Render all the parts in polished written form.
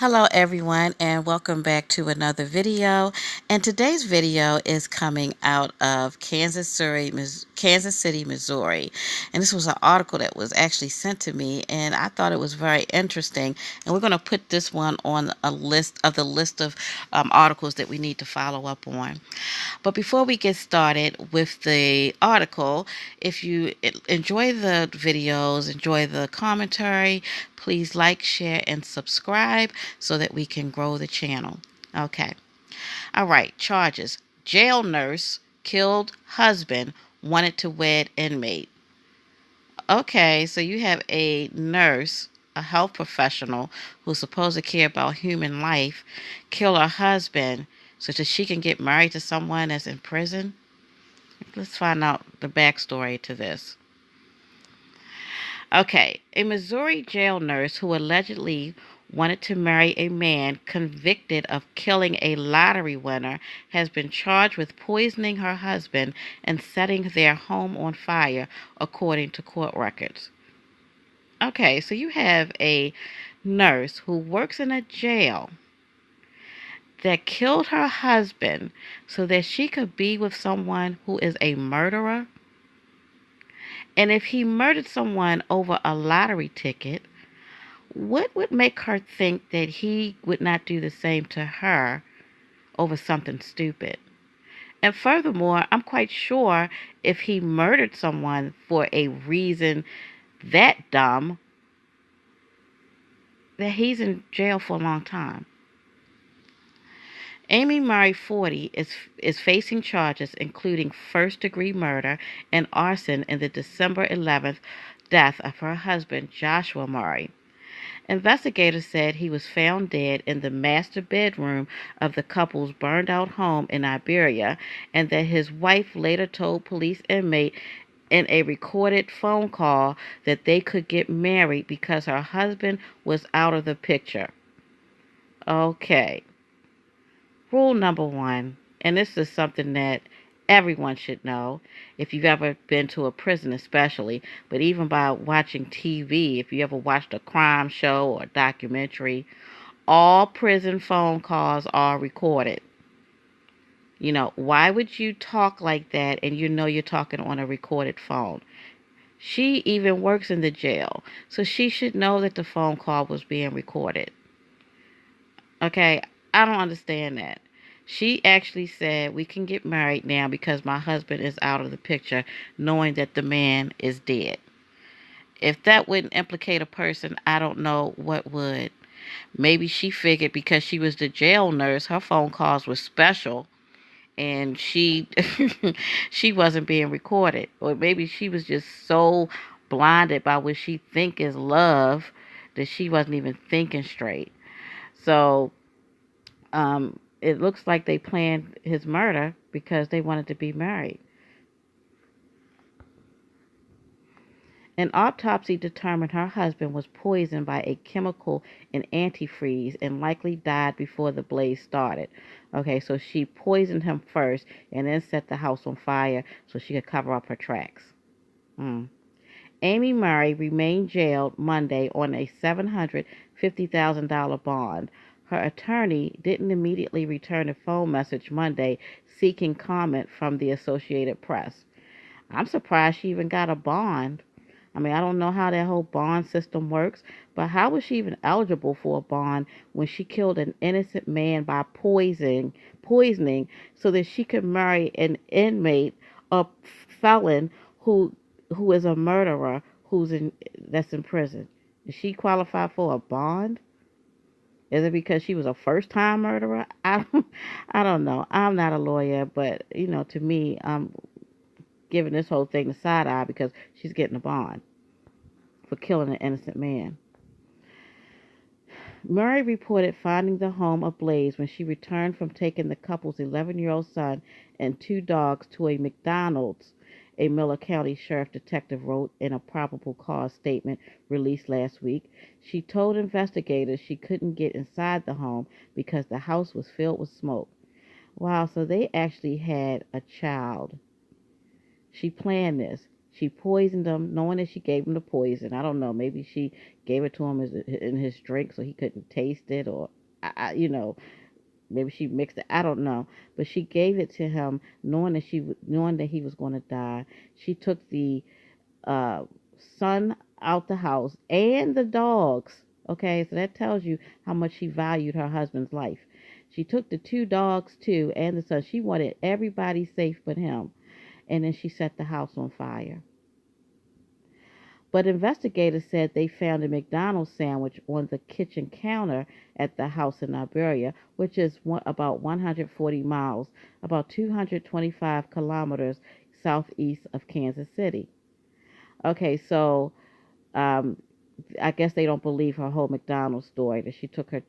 Hello everyone and welcome back to another video. And today's video is coming out of Kansas City, Missouri. And this was an article that was actually sent to me and I thought it was very interesting. And we're going to put this one on a list of articles that we need to follow up on. But before we get started with the article, if you enjoy the videos, enjoy the commentary, please like, share, and subscribe so that we can grow the channel. Okay. All right. Charges. Jail nurse killed husband wanted to wed inmate. Okay, so you have a nurse, a health professional who's supposed to care about human life, kill her husband so that she can get married to someone that's in prison. Let's find out the backstory to this. Okay, a Missouri jail nurse who allegedly wanted to marry a man convicted of killing a lottery winner has been charged with poisoning her husband and setting their home on fire, according to court records. Okay, so you have a nurse who works in a jail that killed her husband so that she could be with someone who is a murderer. And if he murdered someone over a lottery ticket, what would make her think that he would not do the same to her over something stupid? And furthermore, I'm quite sure if he murdered someone for a reason that dumb, that he's in jail for a long time. Amy Murray, 40, is facing charges including first-degree murder and arson in the December 11th death of her husband, Joshua Murray. Investigators said he was found dead in the master bedroom of the couple's burned-out home in Iberia, and that his wife later told police inmate in a recorded phone call that they could get married because her husband was out of the picture. Okay. Rule number one, and this is something that everyone should know if you've ever been to a prison especially, but even by watching TV, if you ever watched a crime show or documentary, all prison phone calls are recorded. Why would you talk like that and you're talking on a recorded phone? She even works in the jail, so she should know that the phone call was being recorded. Okay, I don't understand that. She actually said, we can get married now because my husband is out of the picture, knowing that the man is dead. If that wouldn't implicate a person, I don't know what would. Maybe she figured because she was the jail nurse, her phone calls were special and she she wasn't being recorded. Or maybe she was just so blinded by what she think is love that she wasn't even thinking straight. So it looks like they planned his murder because they wanted to be married. An autopsy determined her husband was poisoned by a chemical in antifreeze and likely died before the blaze started. Okay, so she poisoned him first and then set the house on fire so she could cover up her tracks. Amy Murray remained jailed Monday on a $750,000 bond. Her attorney didn't immediately return a phone message Monday seeking comment from the Associated Press. I'm surprised she even got a bond. I mean, I don't know how that whole bond system works, but how was she even eligible for a bond when she killed an innocent man by poisoning so that she could marry an inmate, a felon who is a murderer that's in prison? Does she qualify for a bond? Is it because she was a first-time murderer? I don't know. I'm not a lawyer, but to me, I'm giving this whole thing the side eye because she's getting a bond for killing an innocent man. Murray reported finding the home ablaze when she returned from taking the couple's 11-year-old son and two dogs to a McDonald's, a Miller County Sheriff detective wrote in a probable cause statement released last week. She told investigators she couldn't get inside the home because the house was filled with smoke. Wow, so they actually had a child. She planned this. She poisoned him, knowing that she gave him the poison. I don't know. Maybe she gave it to him in his drink so he couldn't taste it, or maybe she mixed it. I don't know. But she gave it to him, knowing that he was going to die. She took the uh, son out the house and the dogs. Okay, so that tells you how much she valued her husband's life. She took the two dogs too and the son. She wanted everybody safe but him. And then she set the house on fire. But investigators said they found a McDonald's sandwich on the kitchen counter at the house in Iberia, which is about 140 miles, about 225 kilometers southeast of Kansas City. Okay, so um, I guess they don't believe her whole McDonald's story that she took her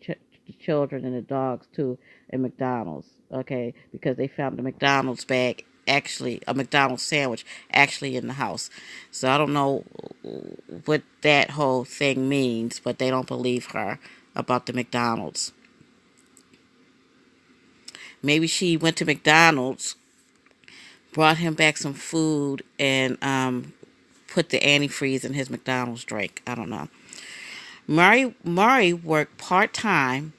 children and the dogs to a McDonald's. Okay, because they found the McDonald's bag, actually a McDonald's sandwich actually in the house. So I don't know what that whole thing means, but they don't believe her about the McDonald's. Maybe she went to McDonald's, brought him back some food, and put the antifreeze in his McDonald's drink. I don't know. Murray worked part time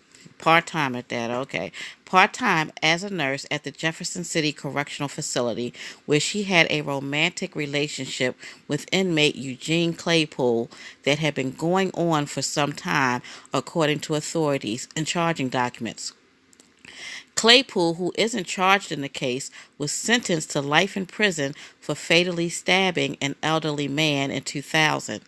at that, okay, part time as a nurse at the Jefferson City Correctional Facility, where she had a romantic relationship with inmate Eugene Claypool that had been going on for some time, according to authorities and charging documents. Claypool, who isn't charged in the case, was sentenced to life in prison for fatally stabbing an elderly man in 2000.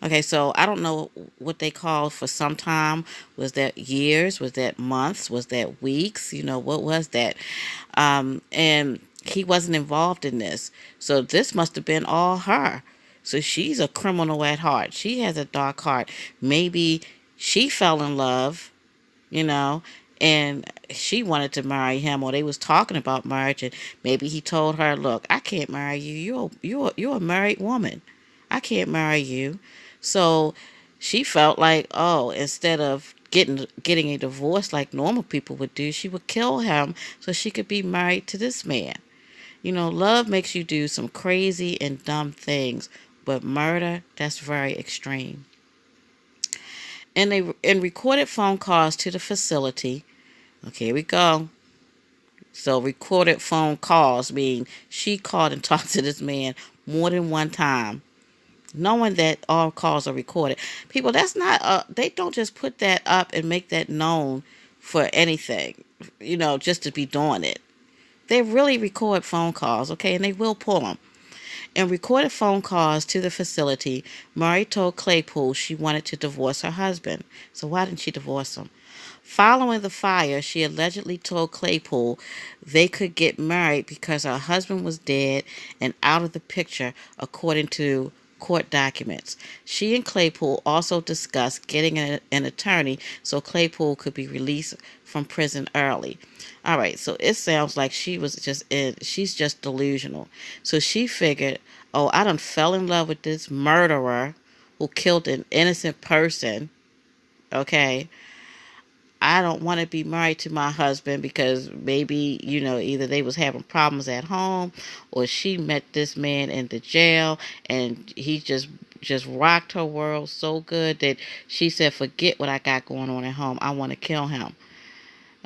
Okay, so I don't know what they called for some time. Was that years? Was that months? Was that weeks? What was that? And he wasn't involved in this. So this must have been all her. So she's a criminal at heart. She has a dark heart. Maybe she fell in love, you know, and she wanted to marry him, or they was talking about marriage, and maybe he told her, "Look, I can't marry you. You're a married woman. I can't marry you." So she felt like, oh, instead of getting a divorce like normal people would do, she would kill him so she could be married to this man. Love makes you do some crazy and dumb things, but murder, that's very extreme. In recorded phone calls to the facility, okay, here we go. So recorded phone calls mean she called and talked to this man more than one time, knowing that all calls are recorded. People, that's not, they don't just put that up and make that known for anything, just to be doing it. They really record phone calls, okay, and they will pull them. In recorded phone calls to the facility, Murray told Claypool she wanted to divorce her husband. So why didn't she divorce him? Following the fire, she allegedly told Claypool they could get married because her husband was dead and out of the picture, according to court documents. She and Claypool also discussed getting an attorney so Claypool could be released from prison early. All right, so it sounds like she's just delusional. So she figured, oh, I done fell in love with this murderer who killed an innocent person. Okay, I don't want to be married to my husband because maybe, either they was having problems at home, or she met this man in the jail and he just rocked her world so good that she said, forget what I got going on at home. I want to kill him.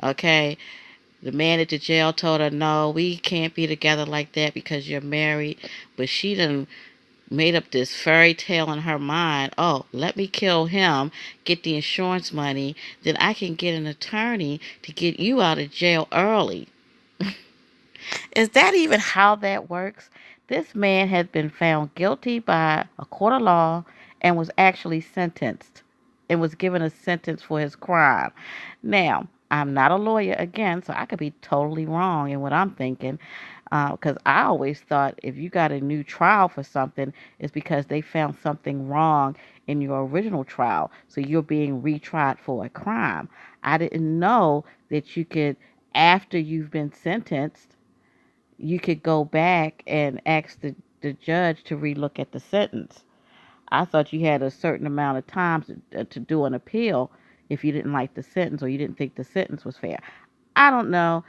Okay. The man at the jail told her, no, we can't be together like that because you're married. But she done made up this fairy tale in her mind. Oh, let me kill him, get the insurance money, then I can get an attorney to get you out of jail early. Is that even how that works? This man had been found guilty by a court of law and was actually sentenced and was given a sentence for his crime. Now, I'm not a lawyer again, so I could be totally wrong in what I'm thinking. Because I always thought if you got a new trial for something, it's because they found something wrong in your original trial. So you're being retried for a crime. I didn't know that you could, after you've been sentenced, you could go back and ask the judge to relook at the sentence. I thought you had a certain amount of time to do an appeal if you didn't like the sentence or you didn't think the sentence was fair. I don't know.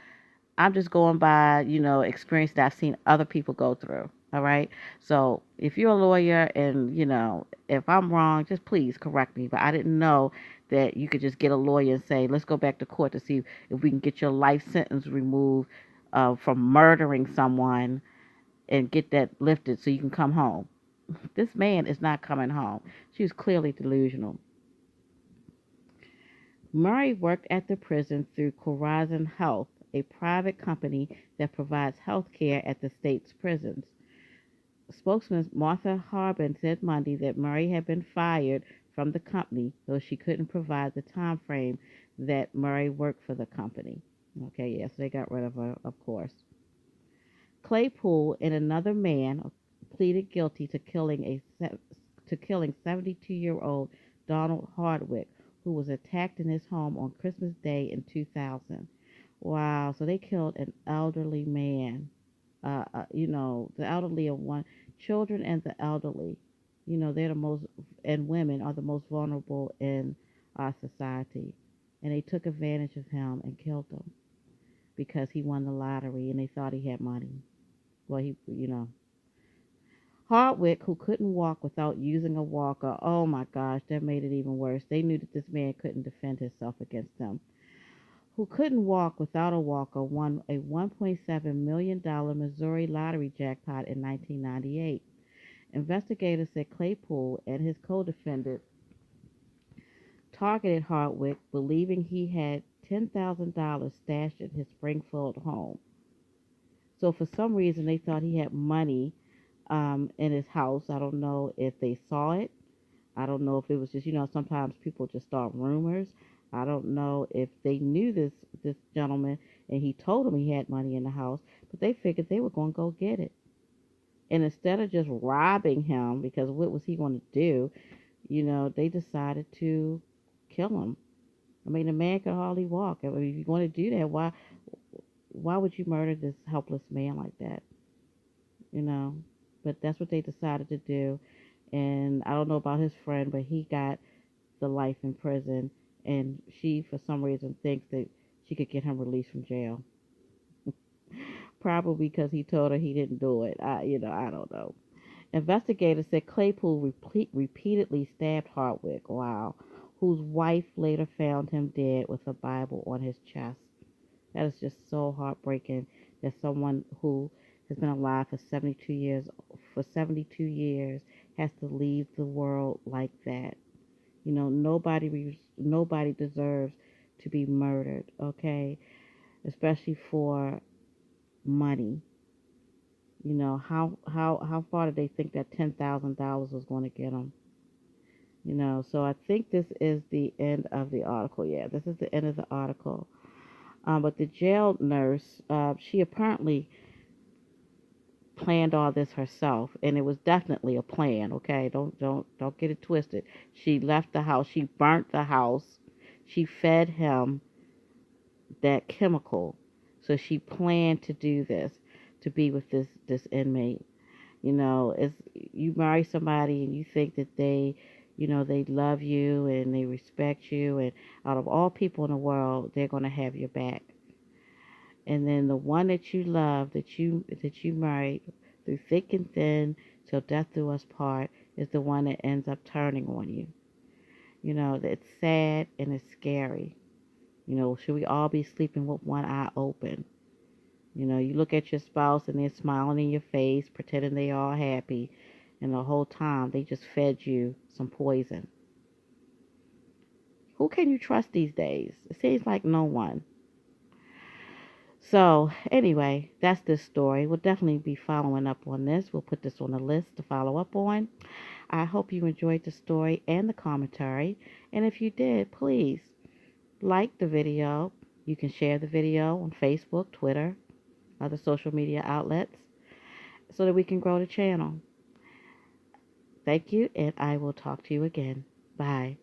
I'm just going by, experience that I've seen other people go through. All right. So if you're a lawyer and, if I'm wrong, just please correct me. But I didn't know that you could just get a lawyer and say, let's go back to court to see if we can get your life sentence removed from murdering someone and get that lifted so you can come home. This man is not coming home. She was clearly delusional. Murray worked at the prison through Corazon Health, a private company that provides health care at the state's prisons. Spokesman Martha Harbin said Monday that Murray had been fired from the company, though she couldn't provide the time frame that Murray worked for the company. Okay, yes, they got rid of her, of course. Claypool and another man pleaded guilty to killing 72-year-old Donald Hardwick, who was attacked in his home on Christmas Day in 2000. Wow, so they killed an elderly man. The elderly are one, children and the elderly. They're the most, and women are the most vulnerable in our society. And they took advantage of him and killed him because he won the lottery and they thought he had money. Well, Hardwick, who couldn't walk without using a walker. Oh my gosh, that made it even worse. They knew that this man couldn't defend himself against them. Who couldn't walk without a walker won a $1.7 million Missouri lottery jackpot in 1998. Investigators said Claypool and his co-defendant targeted Hardwick, believing he had $10,000 stashed in his Springfield home. So for some reason, they thought he had money in his house. I don't know if they saw it. I don't know if it was just, sometimes people just start rumors. I don't know if they knew this gentleman and he told them he had money in the house, but they figured they were going to go get it. And instead of just robbing him, because what was he going to do? They decided to kill him. I mean, the man could hardly walk. I mean, if you're going to do that, why would you murder this helpless man like that? You know, but that's what they decided to do. And I don't know about his friend, but he got the life in prison, and she, for some reason, thinks that she could get him released from jail. Probably because he told her he didn't do it. I don't know. Investigators said Claypool repeatedly stabbed Hardwick, wow, whose wife later found him dead with a Bible on his chest. That is just so heartbreaking that someone who has been alive for 72 years has to leave the world like that. Nobody deserves to be murdered, okay? Especially for money. How far did they think that $10,000 was going to get them? So I think this is the end of the article. Yeah, this is the end of the article. But the jail nurse, she apparently planned all this herself, and it was definitely a plan. Okay, don't get it twisted. She left the house. She burnt the house. She fed him that chemical. So she planned to do this, to be with this inmate. It's, you marry somebody and you think that they love you and they respect you, and out of all people in the world, they're going to have your back. And then the one that you love, that you married through thick and thin till death do us part, is the one that ends up turning on you. It's sad and it's scary. Should we all be sleeping with one eye open? You look at your spouse and they're smiling in your face, pretending they all happy, and the whole time they just fed you some poison. Who can you trust these days? It seems like no one. So, anyway, that's this story. We'll definitely be following up on this. We'll put this on the list to follow up on. I hope you enjoyed the story and the commentary. And if you did, please like the video. You can share the video on Facebook, Twitter, other social media outlets, so that we can grow the channel. Thank you, and I will talk to you again. Bye.